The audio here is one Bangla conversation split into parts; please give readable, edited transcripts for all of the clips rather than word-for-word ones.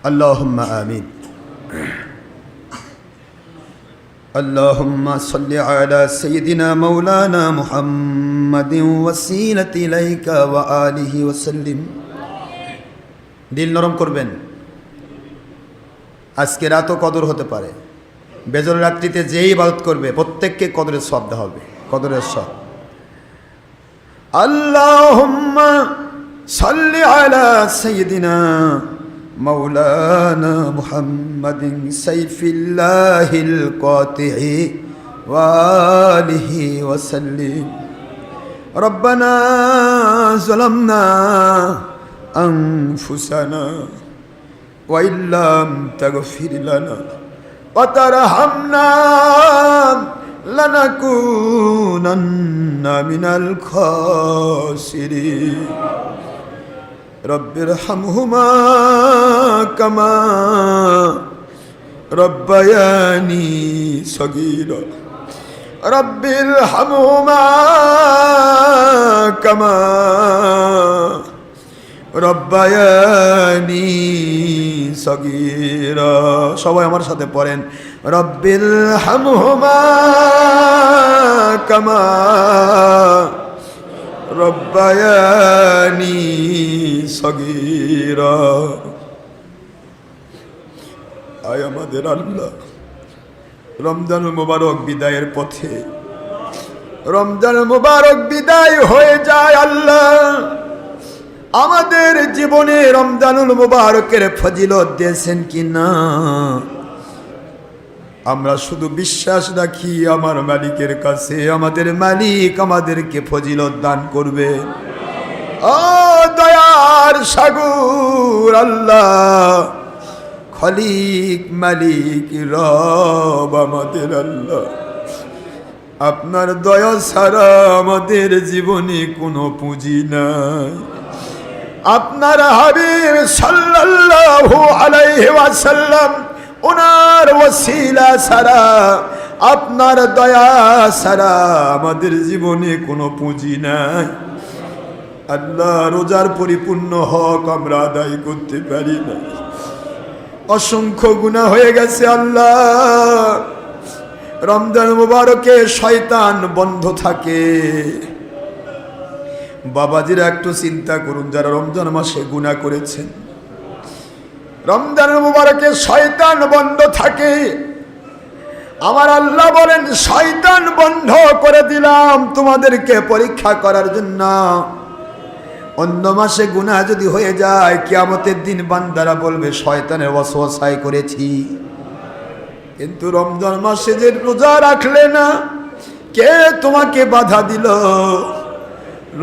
اللهم آمين اللهم صل على سيدنا مولانا محمد وسيلة إليك وآله وسلم দিল নরম করবেন। আজকে রাতও কদর হতে পারে। বেজর রাত্রিতে যেই ইবাদত করবে প্রত্যেককে কদরের সওয়াব দেওয়া হবে, কদরের সওয়াব। আল্লাহুম্মা সাল্লি আলা সাইয়্যিদিনা মাওলানা মুহাম্মাদিন সাইফিল্লাহিল কাতিহি ওয়া আলিহি ওয়া সাল্লিম। রব্বানা যালামনা আনফুসানা ওয়া ইল্লাম তাগফির লানা ওয়া তারহামনা লানাকুনান্না মিনাল খাসিরিন। রব্বিরহামহুমা কামা রব্বায়ানি সগীরা রব্বিরহামহুমা কামা রব্বায়ানি সগীরা। সবাই আমার সাথে পড়েন, রব্বিরহামহুমা কামা রব্বায়ানি সগীরা। আয় আমাদের আল্লাহ, রমজানুল মুবারক বিদায়ের পথে, রমজানুল মুবারক বিদায় হয়ে যায় আল্লাহ, আমাদের জীবনে রমজানুল মুবারকের ফজিলত দিয়েছেন কিনা আমরা শুধু বিশ্বাস রাখি আমার মালিকের কাছে, আমাদের মালিক আমাদেরকে ফজিলত দান করবে। ও দয়ার সাগর আল্লাহ, খলিক মালিক রব আমাদের আল্লাহ, আপনার দয়া ছাড়া আমাদের জীবনে কোনো পুঁজি নাই। আপনার হাবিব সাল্লাল্লাহু আলাইহি ওয়াসাল্লাম ওনার ওসিলা ছাড়া, আপনার দয়া ছাড়া আমাদের জীবনে কোনো পুঁজি নাই। আল্লাহ, রোজার পরিপূর্ণ হক আমরা আদায় করতে পারি না, অসংখ্য গুনাহ হয়ে গেছে আল্লাহ। রমজান মুবারকে শয়তান বন্ধ থাকে। বাবাজিরা একটু চিন্তা করুন, যারা রমজান মাসে গুনাহ করেছেন, রমজান মুবারকে শয়তান বন্ধ থাকে। আমার আল্লাহ বলেন, শয়তান বন্ধ করে দিলাম তোমাদেরকে পরীক্ষা করার জন্য। অন্য মাসে গুনাহ যদি হয়ে যায়, কিয়ামতের দিন বান্দারা বলবে শয়তানের ওয়াসওয়াসায় করেছি। কিন্তু রমজান মাসে যে রোজা রাখলে না, কে তোমাকে বাধা দিল?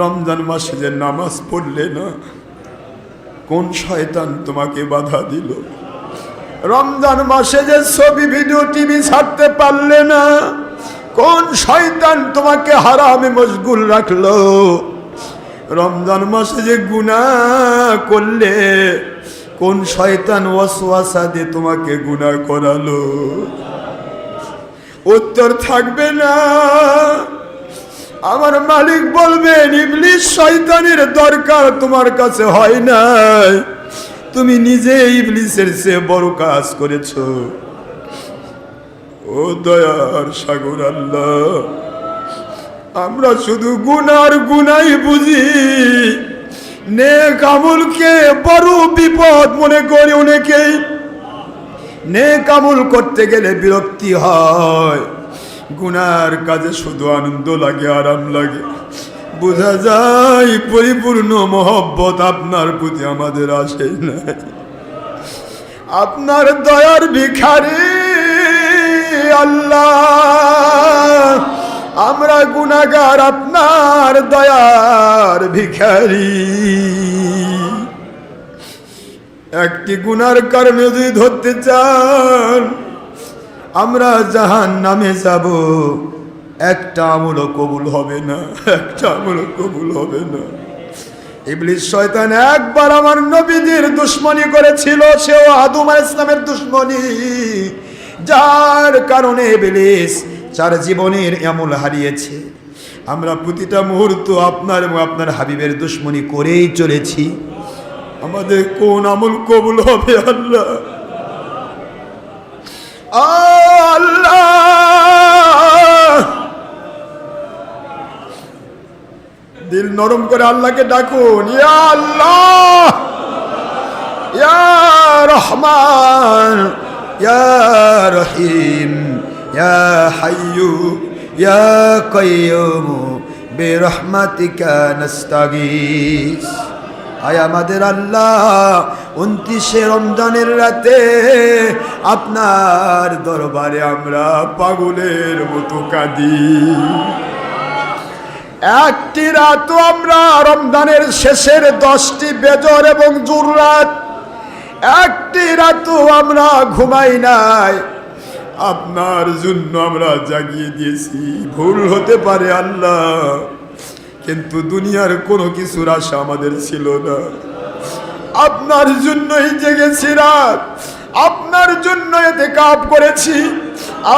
রমজান মাসে যে নামাজ পড়লে না, কোন শয়তান তোমাকে বাধা দিল? রমজান মাসে যে ছবি ভিডিও টিভি ছাড়তে পারলে না, কোন শয়তান তোমাকে হারামে মশগুল রাখলো? রমজান মাসে যে গুনাহ করলে, কোন শয়তান ওয়াসওয়াসা দিয়ে তোমাকে গুনাহ করালো? উত্তর থাকবে না। আমার মালিক বলবেন, ইবলিস শয়তানের দরকার তোমার কাছে হয় নাই, তুমি নিজে ইবলিসের চেয়ে বড় কাজ করেছো। ও দয়ার সাগর আল্লাহ, আমরা শুধু গুনার গুনাই বুঝি, নেক আমলকে বড় বিপদ মনে করি অনেকেই। নেক আমল করতে গেলে বিরক্তি হয়, গুনার কাজে শুধু আনন্দ লাগে, আরাম লাগে। বোঝা যায় পরিপূর্ণ মহব্বত আপনার প্রতি আমাদের আসে নাই। আপনার দয়ার ভিখারি আল্লাহ, আমরা গুনাহগার, আপনার দয়ার ভিখারি। একটি গুনার কারণে যদি ধরতে চান আমরা জাহান্নামে যাব, একটা আমলও কবুল হবে না, একটা আমলও কবুল হবে না। ইবলিস শয়তান একবার আমার নবীদের দুশমনি করেছিল, সেও আদম আলাইহিস সালামের দুশমনি, যার কারণে ইবলিস চার জীবনের আমল হারিয়েছে। আমরা প্রতিটা মুহূর্ত আপনার এবং আপনার হাবিবের দুশমনি করেই চলেছি। আমাদের কোন আমল কবুল হবে আল্লাহ? আল্লাহ দিল নরম করে আল্লাহকে ডাকুন, ইয়া আল্লাহ, ইয়া রহমান, ইয়া রহিম, ইয়া হাইয়্যু ইয়া কাইয়্যুম বিরহমাতিকা নাস্তাগীস। আয় আমাদের আল্লাহ, 29শে রমজানের রাতে আপনার দরবারে আমরা পাগলের মতো কাঁদি। একটি রাতও আমরা রমজানের শেষের 10টি বেজর এবং জুর রাত, একটি রাতও আমরা ঘুমাই নাই। আপনার জন্য আমরা জাগিয়ে দিয়েছি। ভুল হতে পারে আল্লাহ, কিন্তু দুনিয়ার কোনো কিছুর আশা আমাদের ছিল না। আপনার জন্যই জেগেছি রাত, আপনার জন্য ইতিকাফ করেছি,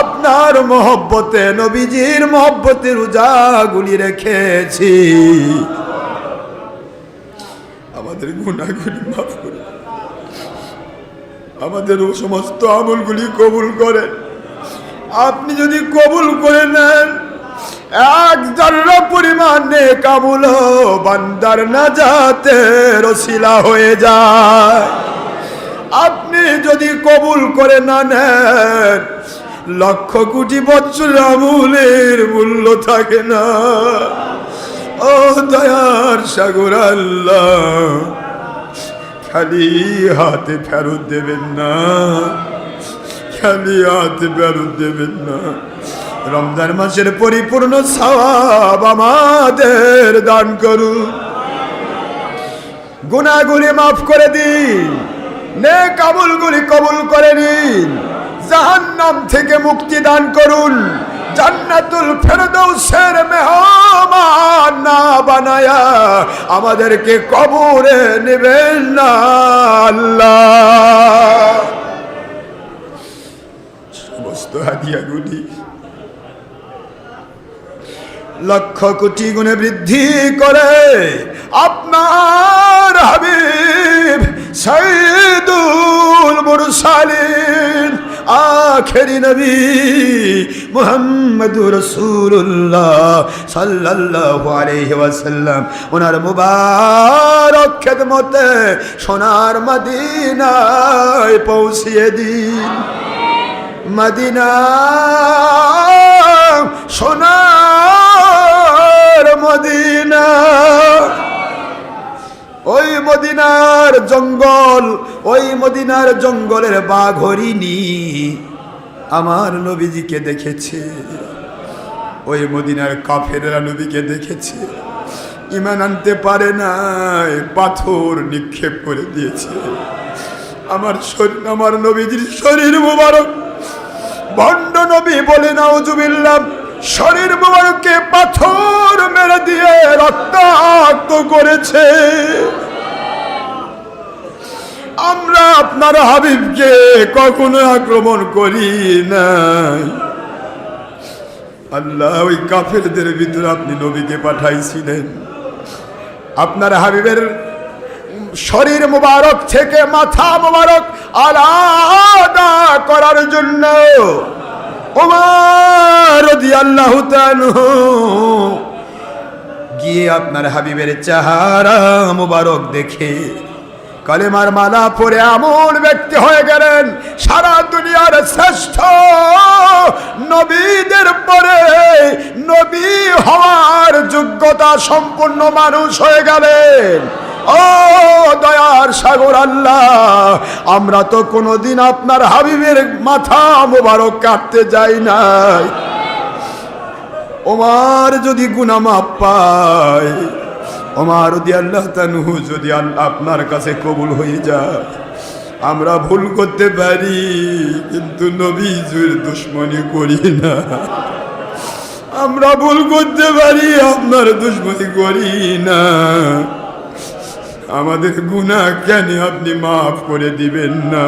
আপনার মহব্বতে, নবীজির মহব্বতে রোজাগুলি রেখেছি। আমাদের গুনাহগুলি মাফ করে, আমাদের সমস্ত আমলগুলি কবুল করেন। আপনি যদি কবুল করে নেন, এক জাররা পরিমাণ নেক আমল বান্দার নাজাতের ওসিলা হয়ে যায়। আপনি যদি কবুল করে না নেন, লক্ষ কোটি বছর আমলের মূল্য থাকে না। ও দয়ার সাগর আল্লাহ, খালি হাতে ফেরত দেবেন না, খালি হাতে ফেরত দেবেন না। রমজান মাসের পরিপূর্ণ সওয়াব আমাদের দান করুন, গুনাহগুলি মাফ করে দিন, নেক আমলগুলি কবুল করে নিন, জাহান্নাম থেকে মুক্তি দান করুন, জান্নাতুল ফেরদৌসের মেহমান না বানায়া আমাদেরকে কবরে নেবেন না আল্লাহ। সমস্ত হাদিয়াগুলি লক্ষ কোটি গুণে বৃদ্ধি করে আপনার হাবিব সাইয়্যিদুল মুরসালিন আখেরি নবী মুহাম্মদুর রাসূলুল্লাহ সাল্লাল্লাহু আলাইহি ওয়াসাল্লাম ওনার মুবারক খেদমতে সোনার মদিনায় পৌঁছিয়ে দিন। মদিনা সোনার মদিনা, ওই মদিনার জঙ্গল, ওই মদিনার জঙ্গলের বাঘ হরিণী আমার নবীজিকে দেখেছে, ওই মদিনার কাফেররা নবীকে দেখেছে, ঈমান আনতে পারে নাই, পাথর নিক্ষেপ করে দিয়েছে। আমার নবীজির শরীর মুবারক, ভণ্ড নবী বলে নাউজুবিল্লাহ, শরীর মুবারককে পাথর মেরে দিয়ে রক্তাক্ত করেছে। আমরা আপনার হাবিবকে কখনো আক্রমণ করি নাই আল্লাহ। ওই কাফেরদের ভিতরে আপনি নবীকে পাঠাইছিলেন আপনার হাবিবের শরীর মুবারক থেকে মাথা মুবারক আলাদা করার জন্য। ওমর রাদিয়াল্লাহু তাআলা গিয়ে আপনার হাবিবের চেহারা মুবারক দেখে কালেমার মালা পরে এমন ব্যক্তি হয়ে গেলেন, সারা দুনিয়ার শ্রেষ্ঠ নবীদের পরে নবী হওয়ার যোগ্যতা সম্পন্ন মানুষ হয়ে গেলেন। ও দয়ার সাগর আল্লাহ, আমরা তো কোনোদিন আপনার হাবিবের মাথা মোবারক কাটতে যাই নাই। ওমর যদি গুনাহ মাফ পায়, ওমর রাদিয়াল্লাহু তাআলা যদি আপনার কাছে কবুল হয়ে যায়, আমরা ভুল করতে পারি কিন্তু নবীজির দুশমনি করি না। আমরা ভুল করতে পারি, আপনার দুশমনি করি না। আমাদের গুনাহ কেন আপনি মাফ করে দিবেন না?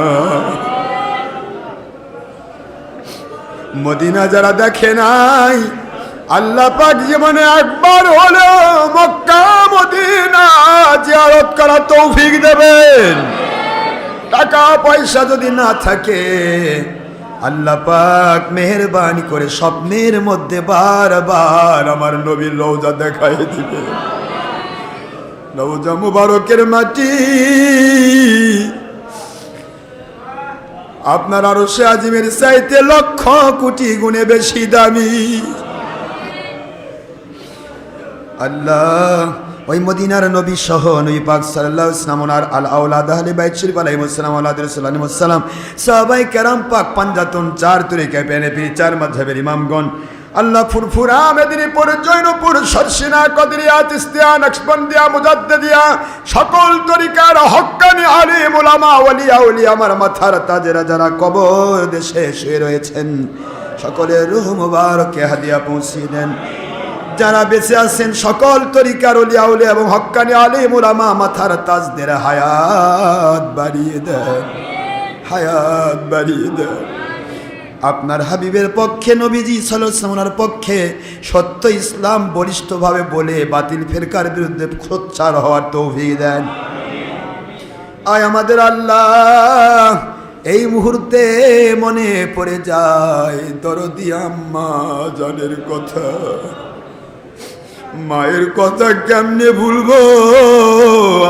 মদিনা যারা দেখে নাই, আল্লাহ পাক জীবনে একবার হলো মক্কা মদিনা জিয়ারত করার তৌফিক দেবেন। টাকা পয়সা যদি না থাকে আল্লাহ পাক মেহেরবানি করে স্বপ্নের মধ্যে বারবার আমার নবীর রওজা দেখাই দিবে। রওজা মুবারকের মাটি আপনার আরশে আজিমের চাইতে লক্ষ কোটি গুণে বেশি দামি। আল্লাহ ওই মদিনার নবী সহ নবী পাক সাল্লাল্লাহু আলাইহি ওয়াসাল্লাম আর আল আওলাদ আহলে বাইত শরীফ আলাইহিস সালাম আওলাদ রাসূল আলাইহিস সালাম সাহাবায়ে কেরাম পাক পাঞ্জাতন চার তরিকা পেনেপি চার মাযহাবের ইমামগণ আল্লাহ ফুরফুরা মেদিনীপুর জৈনপুর সরসিনা কদরিয়া তিস্তিয়া নকশবন্দিয়া মুজাদ্দিদিয়া সকল তরিকার হক্কানি আলিম উলামা ওলিয়া উলিয়া আমার মাথার তাজেরা যারা কবর দেশে শুয়ে রয়েছেন সকলের রূহ মুবারকে হাদিয়া পৌঁছিয়ে দেন। যারা বেঁচে আছেন সকল তরিকার ওলিয়া উলিয়া এবং হক্কানি আলিম উলামা মাথার তাজদের হায়াত বাড়িয়ে দেন, হায়াত বাড়িয়ে দেন। আপনার হাবিবের পক্ষে নবীজি সাল্লাল্লাহু আলাইহি ওয়াসাল্লামের পক্ষে সত্য ইসলাম বলিষ্ঠভাবে বলে বাতিল ফিরকার বিরুদ্ধে সোচ্চার হওয়ার তৌফিক দেন। আয় আমাদের আল্লাহ, এই মুহূর্তে মনে পড়ে যায় দরদি আম্মা জানের কথা। মায়ের কথা কেমনে ভুলবো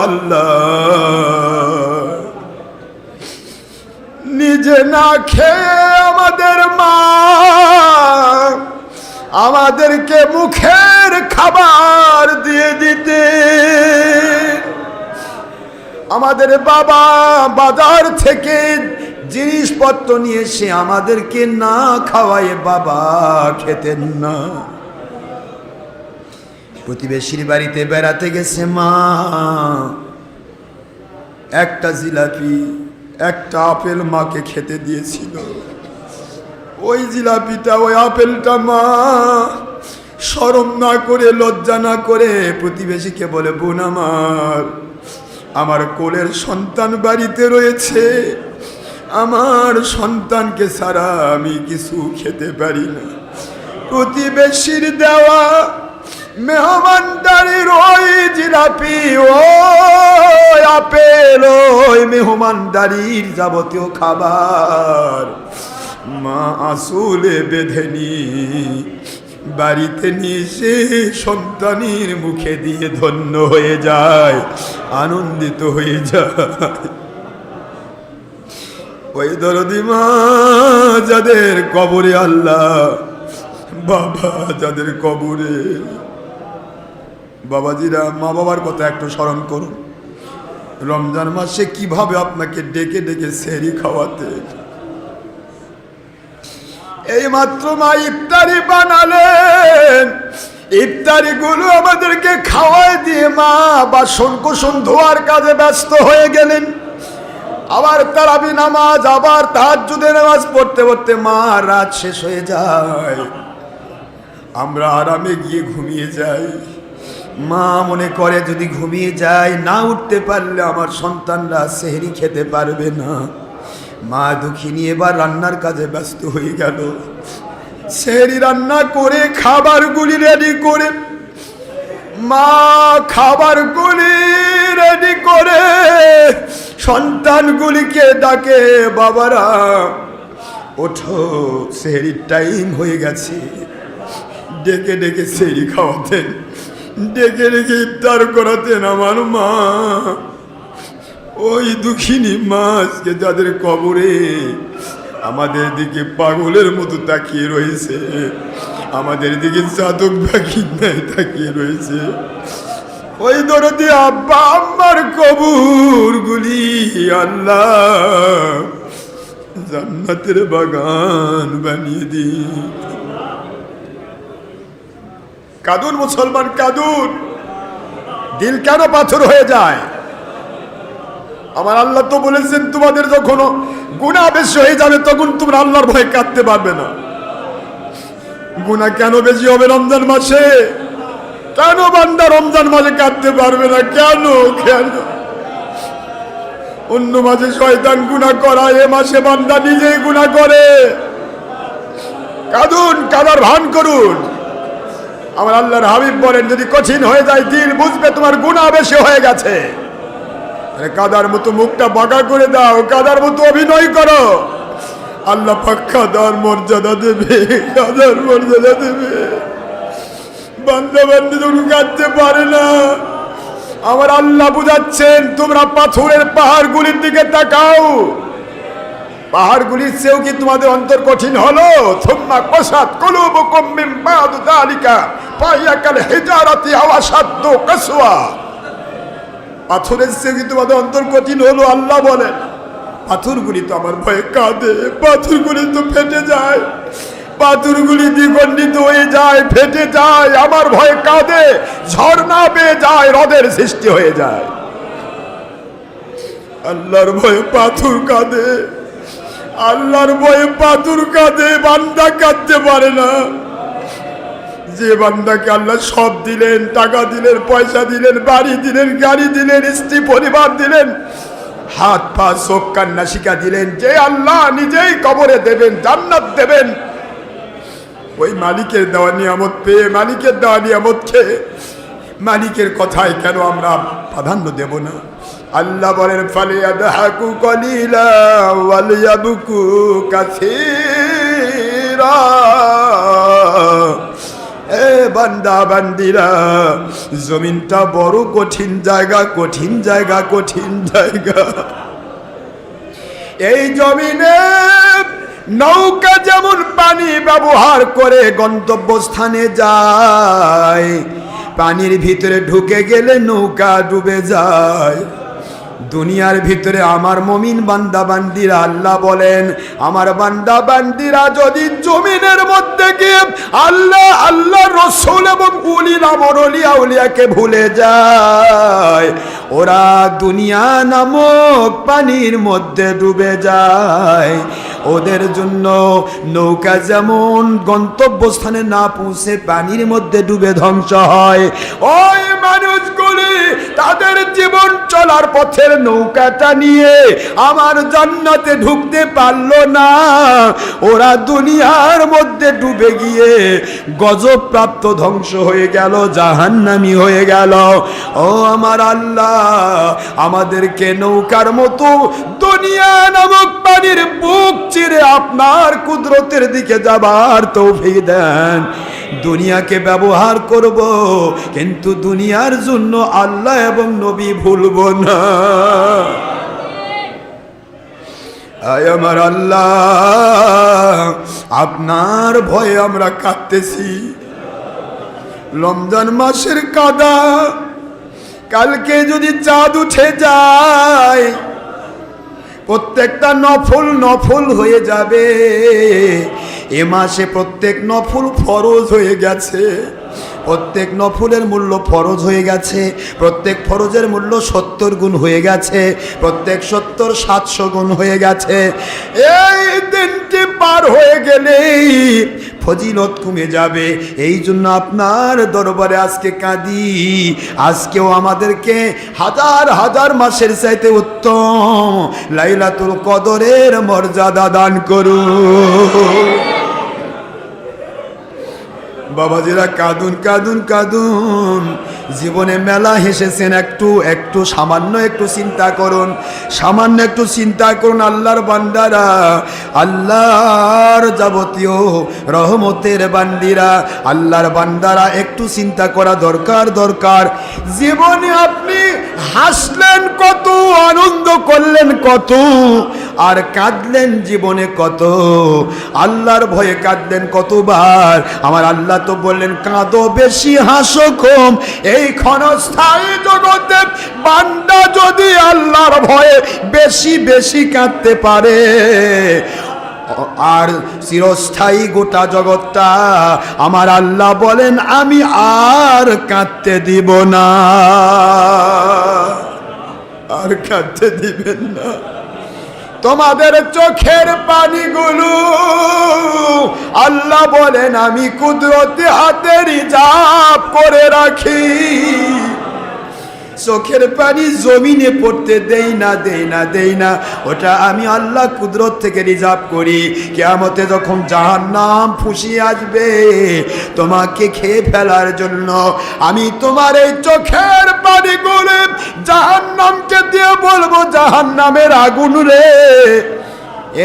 আল্লাহ। নিজে না খেয়ে আমাদের মা আমাদেরকে মুখের খাবার দিয়ে দিতে, আমাদের বাবা বাজার থেকে জিনিসপত্র নিয়ে এসে আমাদেরকে না খাওয়ায় বাবা খেতেন না। প্রতিবেশীর বাড়িতে বেড়াতে গেছে মা, একটা জিলাপি একটা আপেল মাকে খেতে দিয়েছিল। ওই জিলাপিটা ওই আপেলটা মা শরম না করে লজ্জা না করে প্রতিবেশীকে বলে, বোন আমার কোলের সন্তান বাড়িতে রয়েছে, আমার সন্তানকে ছাড়া আমি কিছু খেতে পারি না। প্রতিবেশীর দেওয়া মেহমানদারির ওই জিলাপি ওই আপেল ওই মেহমানদারির যাবতীয় খাবার মা আসলে বেঁধেনি বাড়িতে নিয়ে এসে সন্তানের মুখে দিয়ে ধন্য হয়ে যায়, আনন্দিত হয়ে যায়। ওই দরদি মা যাদের কবরে আল্লাহ, বাবা যাদের কবরে, বাবাজিরা মা বাবার কথা একটু স্মরণ করুন। রমজান মাসে কিভাবে আপনাকে ডেকে ডেকে সেহরি খাওয়াতে। এই মাত্র মা ইফতারি বানালেন, ইফতারি গুলো আমাদেরকে খাওয়াই দিয়ে মা বাসন কোসন ধোয়ার কাজে ব্যস্ত হয়ে গেলেন। আবার তারাবি নামাজ, আবার তাহাজ্জুদের নামাজ পড়তে পড়তে মা রাত শেষ হয়ে যায়, আমরা আরামে গিয়ে ঘুমিয়ে যাই। মা মনে করে যদি ঘুমিয়ে যায়, না উঠতে পারলে আমার সন্তানরা সেহরি খেতে পারবে না। মা দুঃখিনী এবার রান্নার কাজে ব্যস্ত হয়ে গেল। সেহরি রান্না করে খাবারগুলি রেডি করে, মা খাবারগুলি রেডি করে সন্তানগুলিকে ডাকে, বাবারা ওঠো সেহরির টাইম হয়ে গেছে। ডেকে ডেকে সেহরি খাওয়াতেন, ডেকে ডেকে ইফতার করাতেন আমার মা। ওই দুঃখিনী মা আজকে যাদের কবরে আমাদের দিকে পাগলের মতো তাকিয়ে রয়েছে, আমাদের দিকে চাতক পাখির ন্যায় তাকিয়ে রয়েছে। ওই দরদি আব্বা আম্মার কবরগুলি আল্লাহ জান্নাতের বাগান বানিয়ে দিন। কাঁদুন মুসলমান কাঁদুন, দিল কেন পাথর হয়ে যায়? আমার আল্লাহ তো বলেছেন তোমাদের যখন গুনাহ বেশি হয়ে যাবে তখন তোমরা আল্লাহর ভয়ে কাঁদতে পারবে না। গুনাহ কেন বেশি হবে রমজান মাসে? কেন বান্দা রমজান মাসে কাঁদতে পারবে না? কেন কেন? অন্য মাসে শয়তান গুনাহ করায়, এ মাসে বান্দা নিজেই গুনাহ করে। কাঁদুন, কাঁদার ভান করুন। আমার আল্লাহর হাবিব বলেন যদি কঠিন হয়ে যায় দিল বুঝবে তোমার গুনাহ বেশি হয়ে গেছে। কাদার মতো মুখটা বাঁকা করে দাও, কাদার মতো অভিনয় করো, আল্লাহ পাক কাদার মর্যাদা দেবে, কাদার মর্যাদা দেবে। বান্দা বান্দি যখন কাঁদতে পারে না, আমার আল্লাহ বুঝাচ্ছেন তোমরা পাথরের পাহাড়গুলির দিকে তাকাও, পাহাড়গুলির চেয়েও কি তোমাদের অন্তর কঠিন হলো? থুম্মা কসাত কুলুবুকুম মিন বাদি যালিকা ফাহিয়া কাল হিজারাতি আও আশাদ্দু কাসওয়া। পাথরের চেয়ে কি তোমাদের অন্তর কঠিন হলো? আল্লাহ বলেন পাথরগুলি তো আমার ভয়ে কাঁদে, পাথরগুলি তো ফেটে যায়, পাথরগুলি দ্বিখণ্ডিত হয়ে যায়, ফেটে যায়, আমার ভয়ে কাঁদে, ঝর্ণা বেয়ে যায়, হ্রদের সৃষ্টি হয়ে যায়। আল্লাহর ভয়ে পাথর কাঁদে, আল্লাহর ভয়ে পাথর কাঁদে, বান্দা কাঁদতে পারে না। যে বান্দাকে আল্লাহ সব দিলেন, টাকা দিলেন, পয়সা দিলেন, বাড়ি দিলেন, গাড়ি দিলেন, স্ত্রী পরিবার দিলেন, হাত পা চোখ কান নাসিকা দিলেন, যে আল্লাহ নিজেই কবরে দেবেন, জান্নাত দেবেন, ওই মালিকের দেওয়া নিয়ামত পেয়ে, মালিকের দেওয়া নিয়ামত খেয়ে মালিকের কথায় কেন আমরা প্রাধান্য দেব না? আল্লাহ বলেন ফালিয়াদহাকু কলিলা ওয়ালিয়াবকু কাসীরা। এ বান্দা বান্দিরা, জমিনটা বড় কঠিন জায়গা, কঠিন জায়গা, কঠিন জায়গা। এই জমিনে নৌকা যেমন পানি ব্যবহার করে গন্তব্যস্থানে যায়, পানির ভিতরে ঢুকে গেলে নৌকা ডুবে যায়। দুনিয়ার ভিতরে আমার মুমিন বান্দা বান্দিরা, আল্লাহ বলেন আমার বান্দা বান্দিরা যদি জমিনের মধ্যে গিয়ে আল্লাহ, আল্লাহ রসূল এবং উলিল আমর ওলিয়া উলিয়াকে ভুলে যায়, ওরা দুনিয়া নামক পানির মধ্যে ডুবে যায়। ওদের জন্য নৌকা যেমন গন্তব্যস্থানে না পৌঁছে পানির মধ্যে ডুবে ধ্বংস হয়, ওই মানুষগুলি তাদের জীবন চলার পথের নৌকাটা নিয়ে আমার জান্নাতে ঢুকতে পারলো না। ওরা দুনিয়ার মধ্যে ডুবে গিয়ে গজব প্রাপ্ত ধ্বংস হয়ে গেল, জাহান্নামী হয়ে গেল। ও আমার আল্লাহ, আমাদেরকে নৌকার মতো দুনিয়া নামক পানির বুক চিরে আপনার কুদরতের দিকে যাবার তৌফিক দেন। দুনিয়াকে ব্যবহার করব, কিন্তু দুনিয়ার জন্য আল্লাহ এবং নবী ভুলব না। আয় আমার আল্লাহ, আপনার ভয়ে আমরা কাঁদতেছি। রমজান মাসের কাদা, কালকে যদি চাঁদ উঠে যায় প্রত্যেকটা নফল নফল হয়ে যাবে। এ মাসে প্রত্যেক নফল ফরজ হয়ে গেছে, প্রত্যেক নফলের মূল্য ফরজ হয়ে গেছে, প্রত্যেক ফরজের মূল্য 70 গুণ হয়ে গেছে, প্রত্যেক 70 700 গুণ হয়ে গেছে। এই দিনটি পার হয়ে গেলেই ফজিলত কমে যাবে। এই জন্য আপনার দরবারে আজকে কাঁদি, আজকেও আমাদেরকে হাজার হাজার মাসের চাইতে উত্তম লাইলাতুল কদরের মর্যাদা দান করুন। বাবাজিরা কাঁদুন কাঁদুন কাঁদুন, জীবনে মেলা হেসেছেন, একটু সামান্য একটু চিন্তা করুন, সামান্য একটু চিন্তা করুন। আল্লাহর বান্দারা, আল্লাহর যাবতীয় রহমতের বান্দিরা, আল্লাহর বান্দারা একটু চিন্তা করা দরকার। জীবনে আপনি হাসলেন কত, আনন্দ করলেন কত, আর কাঁদলেন জীবনে কত, আল্লাহর ভয়ে কাঁদলেন কতবার। আমার আল্লাহ তো বললেন কাঁদো বেশি হাসো কম। এই ক্ষণস্থায়ী জগতে বান্দা যদি আল্লাহর ভয়ে বেশি বেশি কাঁদতে পারে, আর চিরস্থায়ী গোটা জগৎটা আমার আল্লাহ বলেন আমি আর কাঁদতে দিব না, আর কাঁদতে দিবেন না। তোমাদের চোখের পানিগুলো আল্লাহ বলেন আমি কুদরতি হাতে রিজার্ভ করে রাখি। চোখের পানি জমিনে পড়তে দেই না, ওটা আমি আল্লাহ কুদরত থেকে রিজার্ভ করি। কিয়ামতে যখন জাহান্নাম ফুঁসিয়ে আসবে তোমাকে খেয়ে ফেলার জন্য, আমি তোমার এই চোখের পানি গুলো জাহান্নামকে দিয়ে বলবো, জাহান্নামের আগুন রে,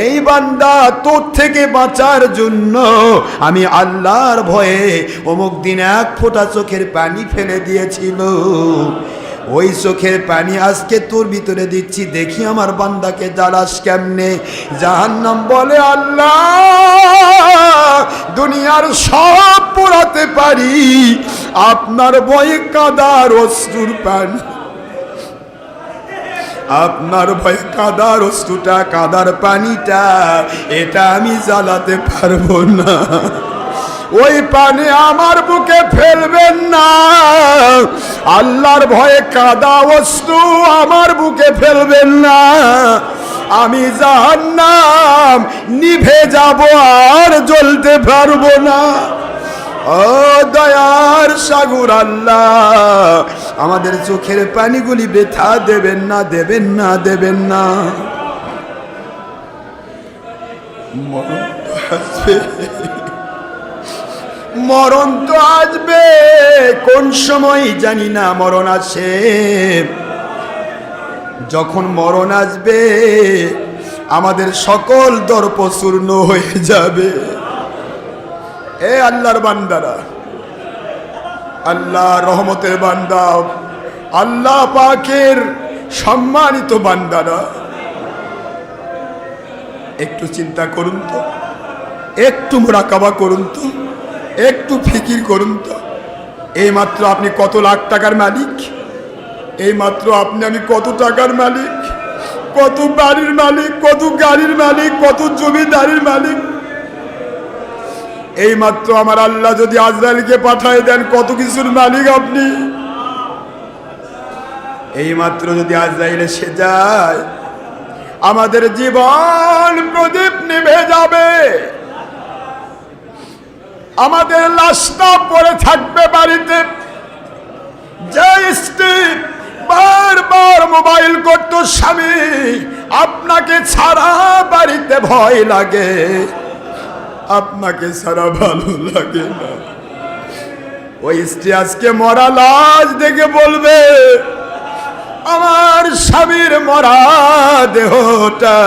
এই বান্দা তোর থেকে বাঁচার জন্য আমি আল্লাহর ভয়ে অমুক দিন এক ফোঁটা চোখের পানি ফেলে দিয়েছিল, ওই চোখের পানি আজকে তোর ভিতরে দিচ্ছি, দেখি আমার বান্দাকে জ্বালাস কেমনে। জাহান্নাম বলে, আল্লাহ দুনিয়ার সব পোড়াতে পারি, আপনার ভয়ে কাদার অশ্রুর পানি, আপনার ভয়ে কাদার অশ্রুটা, কাদার পানিটা, এটা আমি জ্বালাতে পারবো না। ওই পানি আমার বুকে ফেলবেন না, আল্লাহর ভয়ে কাদা অশ্রু আমার বুকে ফেলবেন না, আমি জাহান্নাম নিভে যাব আর জ্বলতে পারবো না। ও দয়ার সাগর আল্লাহ, আমাদের চোখের পানিগুলি বৃথা দেবেন না, দেবেন না, দেবেন না। মরণ তো আসবে, কোন সময় জানি না মরণ আসে। যখন মরণ আসবে আমাদের সকল দর্প চূর্ণ হয়ে যাবে। এ আল্লাহর বান্দারা, আল্লাহ রহমতের বান্দা, আল্লাহ পাকের সম্মানিত বান্দারা, একটু চিন্তা করুন তো, একটু মুরাকাবা করুন তো, একটু ফিকির করুন তো। এইমাত্র আপনি কত লাখ টাকার মালিক, এইমাত্র আপনি আমি কত টাকার মালিক, কত বাড়ির মালিক, কত গাড়ির মালিক, কত জমিদারির মালিক। এইমাত্র আমার আল্লাহ যদি আজরাইলকে পাঠায় দেন, কত কিছুর মালিক আপনি। এইমাত্র যদি আজরাইল এসে যায়, আমাদের জীবন প্রদীপ নিভে যাবে, আমাদের লাশটা পড়ে থাকবে বাড়িতে। যে স্ত্রী বারবার মোবাইল করতো, স্বামী আপনাকে ছাড়া বাড়িতে ভয় লাগে, আপনাকে ছাড়া ভালো লাগে না, ওই স্ত্রী আজকে মরা লাশ দেখে বলবে, আমার স্বামীর মরা দেহটা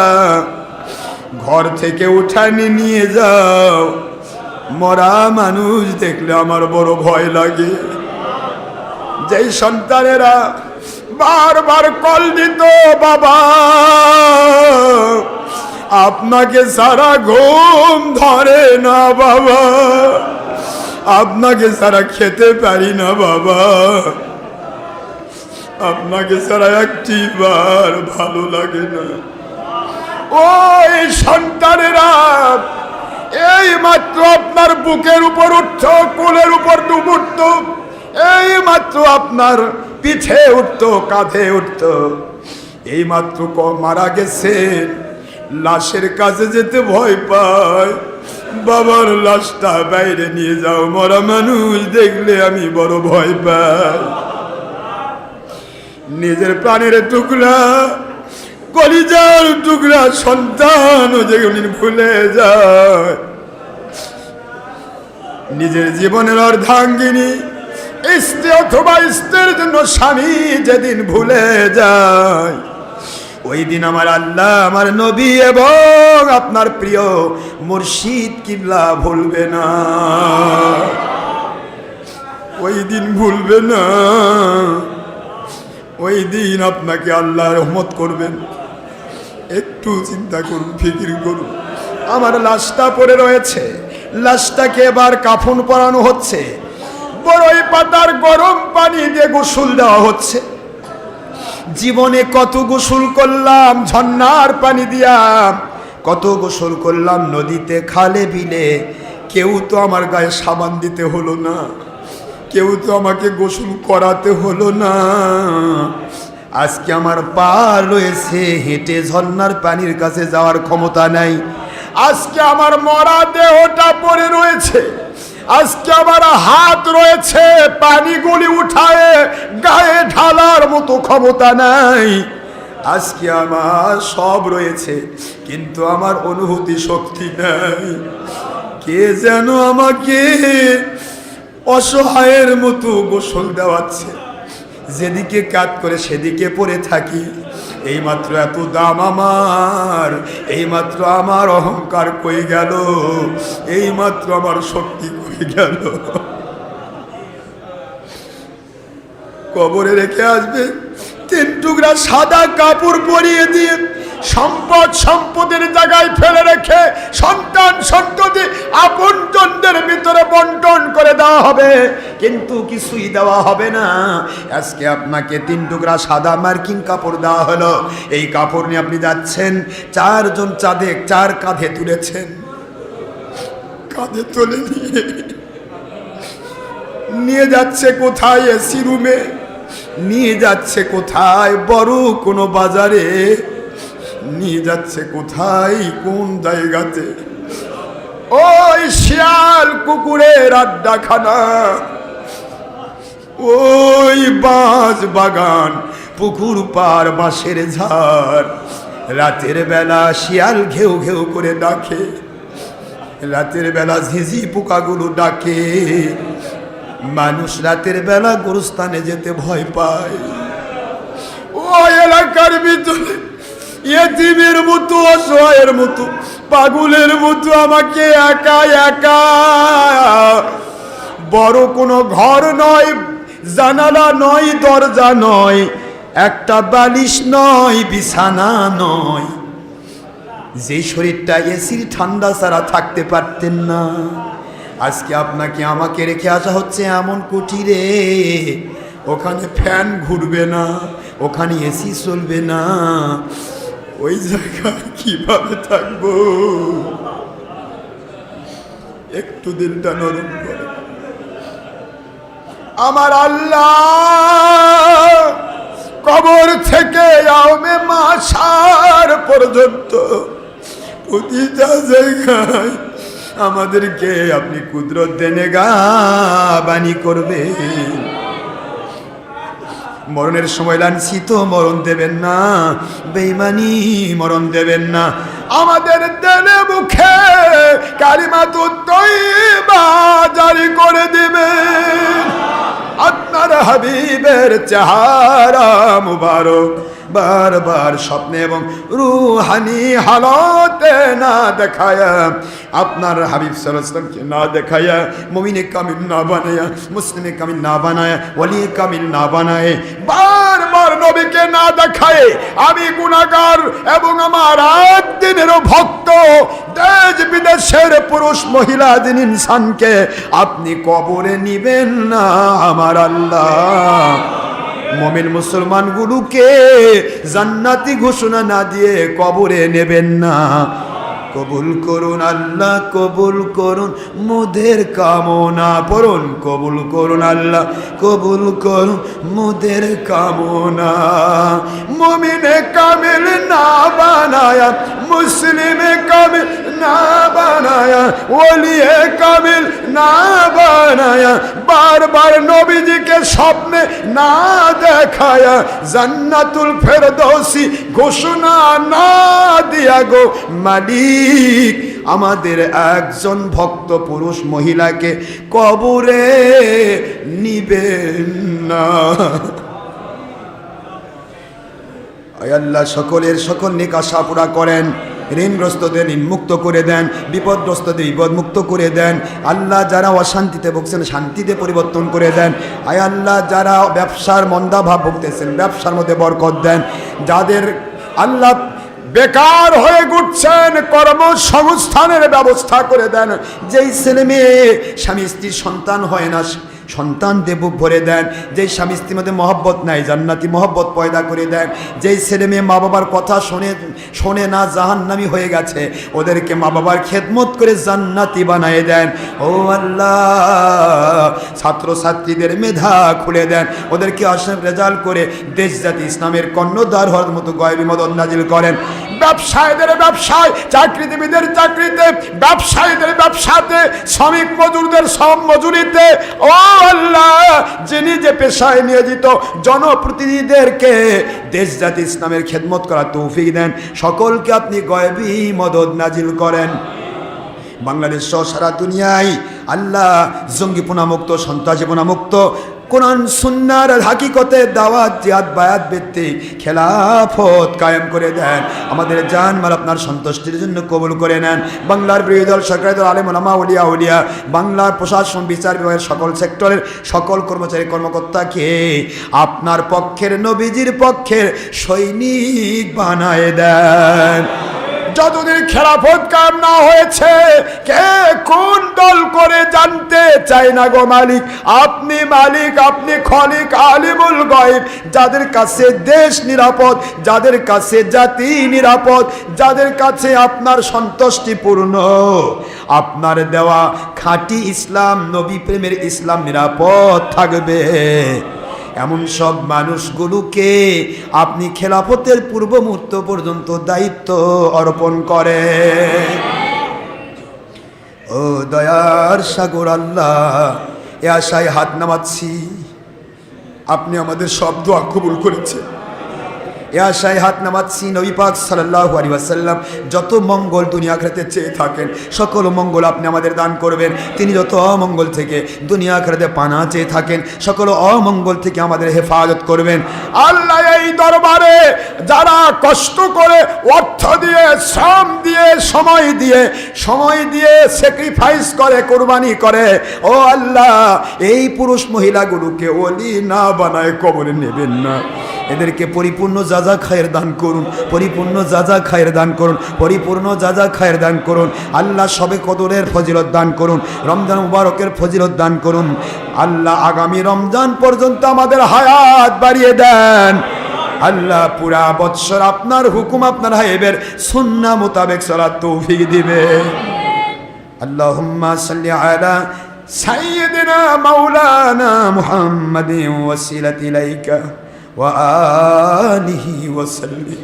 ঘর থেকে উঠানি নিয়ে যাও, মরা মানুষ দেখলে আমার বড় ভয় লাগে। যেই সন্তানেরা বারবার কল দিত, বাবা আপনাকে সারা ঘুম ধরে না, বাবা আপনাকে সারা খেতে পারি না, বাবা আপনাকে সারা একটি বার ভালো লাগে না। ওই সন্তানেরা এই মাত্র আপনার বুকের উপর উঠত, কোলের উপর ডুব উঠত, এই মাত্র আপনার পিঠে উঠত, কাঁধে উঠত, এই মাত্র মারা গেছে, লাশের কাছে যেতে ভয় পায়, বাবার লাশটা বাইরে নিয়ে যাও, মরা মানুষ দেখলে আমি বড় ভয় পাই। নিজের প্রাণের টুকরা, কলিজার টুকরা সন্তান যেগুলি ভুলে যায়, নিজের জীবনের অর্ধাঙ্গিনী স্ত্রী অথবা স্ত্রীর জন্য স্বামী যেদিন ভুলে যায়, ওই দিন আমার আল্লাহ, আমার নবী এবং আপনার প্রিয় মুর্শিদ কিবলা ভুলবে না, ওই দিন ভুলবে না। ওই দিন আপনাকে আল্লাহ রহমত করবেন। একটু চিন্তা করুন, ফিকির করুন। আমার লাশটা পড়ে রয়েছে, লাশটাকে এবার কাফন পরানো হচ্ছে, বড়ই পাতার গরম পানি দিয়ে গোসল দেওয়া হচ্ছে। জীবনে কত গোসল করলাম ঝর্ণার পানি দিয়া, কত গোসল করলাম নদীতে, খালে বিলে, কেউ তো আমার গায়ে সাবান দিতে হলো না, কেউ তো আমাকে গোসল করাতে হলো না। আজকে আমার পা রয়েছে, হেঁটে ঝর্ণার পানির কাছে যাওয়ার ক্ষমতা নাই। আজকে আমার মরা দেহটা পড়ে রয়েছে, আজকে আমার হাত রয়েছে, পানিগুলি উঠায় গায়ে ঢালার মতো ক্ষমতা নাই। আজকে আমার সব রয়েছে, কিন্তু আমার অনুভূতি শক্তি নাই। কে যেন আমাকে অসহায়ের মতো গোসল দেওয়াচ্ছে, যেদিকে কাত করে সেদিকে পড়ে থাকি। এইমাত্র এত দাম আমার, এইমাত্র আমার অহংকার কই গেল, এইমাত্র আমার শক্তি কই গেল। কবরে রেখে আসবে 3 টুকরা সাদা কাপড় পরিয়ে দিয়ে, সম্পদ সম্পদের জায়গায় ফেলে রেখে সন্তান সন্ততি আপনজনদের ভিতরে বন্টন করে দেওয়া হবে, কিন্তু কিছুই দেওয়া হবে না। আজকে আপনাকে 3 টুকরা সাদা মার্কিন কাপড় দেওয়া হলো, এই কাপড় নিয়ে আপনি যাচ্ছেন, 4 জন চাঁদে 4 কাঁধে তুলেছেন, কাঁধে তুলে নিয়ে যাচ্ছে কোথায়? এসি রুমে নিয়ে যাচ্ছে কোথায়? বড় কোনো বাজারে নিয়ে যাচ্ছে কোথায়? কোন জায়গাতে? ওই শিয়াল কুকুরের আড্ডাখানা, ওই বাঁশ বাগান, পুকুর পার, বাঁশের ঝাড়। রাতের বেলা শিয়াল ঘেউ ঘেউ করে ডাকে, রাতের বেলা ঝিঝি পোকাগুলো ডাকে। মানুষ রাতের বেলা গোরস্থানে যেতে ভয় পায়। ওই এলাকার ভিতরে ইয়েতিমের মতো, অসহায়ের মতো, পাগলের মতো আমাকে একা একা, বড় কোনো ঘর নয়, জানালা নয়, দরজা নয়, একটা বালিশ নয়, বিছানা নয়, যে শরীরটা এসির ঠান্ডা ছাড়া থাকতে পারতেন না, আজকে আপনাকে আমাকে রেখে আসা হচ্ছে এমন কুটিরে, ওখানে ফ্যান ঘুরবে না, ওখানে এসি চলবে না। ওই জায়গায় কিভাবে থাকবো? একটু দিলটা নরম করে। আমার আল্লাহ কবর থেকে ইয়াউমে মাশার পর্যন্ত প্রতিটা জায়গায় আমাদেরকে আপনি কুদরত দেনেগা বাণী করবে। মরণের সময় লাঞ্ছিত মরণ দেবেন না, বেঈমানি মরণ দেবেন না। আমাদের দেনে মুখে কালিমাতুত তয়্যিবা জারি করে দিবেন। আপনার হাবিবের চেহারা মুবারক বারবার স্বপ্নে এবং রুহানি হালতে না দেখায়া, আপনার হাবিব সাল্লাল্লাহু আলাইহি ওয়াসাল্লামকে না দেখায়া, মুমিনে কামিল না বানায়া, মুসলিমে কামিল না বানায়া, ওলি কামিল না বানায়, বারবার নবীকে না দেখায় আমি গুনাহগার এবং আমার একদিনেরও ভক্ত দেশ বিদেশের পুরুষ মহিলা দিন ইনসানকে আপনি কবরে নিবেন না। আমার আল্লাহ মুমিন মুসলমানগুলোকে জান্নাতি ঘোষণা না দিয়ে কবরে নেবেন না। কবুল করুন আল্লাহ, কবুল করুন মোদের কামনা, পড়ুন কবুল করুন আল্লাহ, কবুল করুন মোদের কামনা। মুমিনে কামিল না বানায়া, মুসলিমে কামিল না বানায়া, ওলিয়ে কামিল না বানায়া, বারবার নবীজিকে স্বপ্নে না দেখায়া, জান্নাতুল ফেরদৌসি ঘোষণা না দিয়া গো মালিক, আমাদের একজন ভক্ত পুরুষ মহিলাকে কবরে নিবেন না। আল্লাহ সকলের সকল নেক আশা পুরা করেন, ঋণগ্রস্তদের ঋণ মুক্ত করে দেন, বিপদগ্রস্তদের বিপদ মুক্ত করে দেন। আল্লাহ যারা অশান্তিতে ভুগছেন শান্তিতে পরিবর্তন করে দেন। আয় আল্লাহ যারা ব্যবসার মন্দাভাব ভুগতেছেন ব্যবসার মধ্যে বরকত দেন। যাদের আল্লাহ বেকার হয়ে ঘুরছেন কর্মসংস্থানের ব্যবস্থা করে দেন। যেই ছেলে মেয়ে স্বামী স্ত্রীর সন্তান হয় না সন্তান দেব ভরে দেন। যেই স্বামী স্ত্রীর মধ্যে মহব্বত নাই জান্নাতি মহব্বত পয়দা করে দেন। যেই ছেলে মেয়ে মা বাবার কথা শোনে না জাহান্নামী হয়ে গেছে ওদেরকে মা বাবার খেদমত করে জান্নাতি বানিয়ে দেন। ও আল্লাহ ছাত্রছাত্রীদের মেধা খুলে দেন, ওদেরকে আশার রেজাল্ট করে দেশ জাতি ইসলামের কর্ণধার হওয়ার মতো গয়বী মদদ নাজিল করেন। ব্যবসায়ীদের ব্যবসায়, চাকরিজীবীদের চাকরিতে, ব্যবসায়ীদের ব্যবসাতে, শ্রমিক মজুরদের শ্রম মজুরিতে, ও আল্লাহ যিনি যে পেশায় নিয়োজিত জনপ্রতিনিধিদেরকে দেশ জাতি ইসলামের খেদমত করার তৌফিক দেন। সকলকে আপনি গয়বী মদদ নাজিল করেন। বাংলাদেশ সহ সারা দুনিয়ায় আল্লাহ জঙ্গিপনা মুক্ত, সন্ত্রাসীপনা মুক্ত, কোরআন সুন্নাহর হাকিকতে দাওয়াত জিহাদ বায়াত ভিত্তিক খেলাফত কায়েম করে দেন। আমাদের জান মাল আপনার সন্তুষ্টির জন্য কবুল করে নেন। বাংলার বিরোধী দল, সরকারি দল, আলেম ওলামা, উলিয়া উলিয়া, বাংলার প্রশাসন বিচার বিভাগের সকল সেক্টরের সকল কর্মচারী কর্মকর্তাকে আপনার পক্ষের, নবীজির পক্ষের সৈনিক বানায় দেন। যতদিন খেলাফত কায়েম না হয়েছে কে কোন দল করে জানতে চাই না গো মালিক। আপনি মালিক, আপনি খলিক, আলিমুল গায়ব। যাদের কাছে দেশ নিরাপদ, যাদের কাছে জাতি নিরাপদ, যাদের কাছে আপনার সন্তুষ্টিপূর্ণ আপনার দেওয়া খাঁটি ইসলাম, নবী প্রেমের ইসলাম নিরাপদ থাকবে, এমন সব মানুষগুলোকে আপনি খেলাফতের পূর্ব মুহূর্ত পর্যন্ত দায়িত্ব অর্পণ করে। ও দয়ার সাগর আল্লাহ, এ আশায় হাত নামাচ্ছি, আপনি আমাদের সব দোয়া কবুল করেছেন। এ আশায় হাত নামাচ্ছি, নবী পাক সাল্লাল্লাহু আলাইহি ওয়াসাল্লাম যত মঙ্গল দুনিয়া আখিরাতে চেয়ে থাকেন সকল মঙ্গল আপনি আমাদের দান করবেন। তিনি যত অমঙ্গল থেকে দুনিয়া আখিরাতে পানা চেয়ে থাকেন সকল অমঙ্গল থেকে আমাদের হেফাজত করবেন। আল্লাহ এই দরবারে যারা কষ্ট করে, অর্থ দিয়ে, শ্রম দিয়ে, সময় দিয়ে স্যাক্রিফাইস করে, কোরবানি করে, ও আল্লাহ এই পুরুষ মহিলাগুলোকে ওলি না বানায় কবরে নেবেন না। এদেরকে পরিপূর্ণ যাজা খায়ের দান করুন, পরিপূর্ণ যাজা খায়ের দান করুন, পরিপূর্ণ যাজা খায়ের দান করুন। আল্লাহ সবে কদরের ফজিলত দান করুন, রমজান মুবারকের ফজিলত দান করুন। আল্লাহ আগামী রমজান পর্যন্ত আমাদের হায়াত বাড়িয়ে দেন। আল্লাহ পুরা বৎসর আপনার হুকুম, আপনার হাবিবের সুন্নাহ মোতাবেক চলার তৌফিক দিবে। আল্লাহুম্মা সাল্লি আলা সাইয়্যিদিনা মাওলানা মুহাম্মাদিন ওয়াসিলাতি ইলাইকা وآله وسلم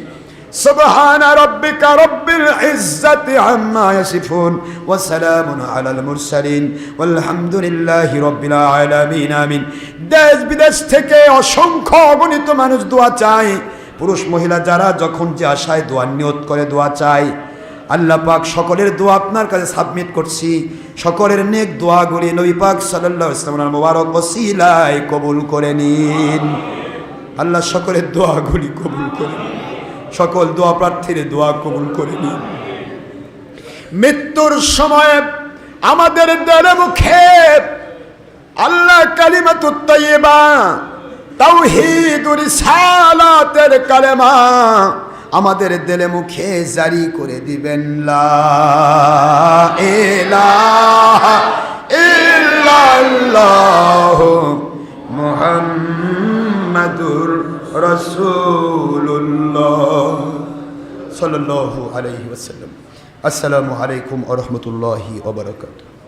سبحان ربك رب العزة عما يصفون وسلام على المرسلين والحمد لله رب العالمين آمين। দেশ বিদেশ থেকে অসংখ্য অগণিত মানুষ দোয়া চায়, পুরুষ মহিলা যারা যখন যে আশায় দোয়া নিয়ত করে দোয়া চায়, আল্লাহ পাক সকলের দোয়া আপনার কাছে সাবমিট করছি। সকলের নেক দোয়াগুলি নবী পাক সাল্লাল্লাহু আলাইহি ওয়াসাল্লামের মোবারক ওসিলায় কবুল করে নিন। আল্লাহ সকলের দোয়াগুলি কবুল করে নিন, সকল দোয়া প্রার্থীর দোয়া কবুল করে নিন। মৃত্যুর সময় আমাদের দিলে মুখে আল্লাহ কালিমাতুত তাইয়্যিবা, তাওহীদুর রিসালাতের কালেমা আমাদের দিলে মুখে জারি করে দিবেন। লা ইলাহা ইল্লাল্লাহ মুহাম্মাদুর রাসূলুল্লাহ সাল্লাল্লাহু আলাইহি ওয়াসাল্লাম। আসসালামু আলাইকুম ওয়া রাহমাতুল্লাহি ওয়া বারাকাতুহু।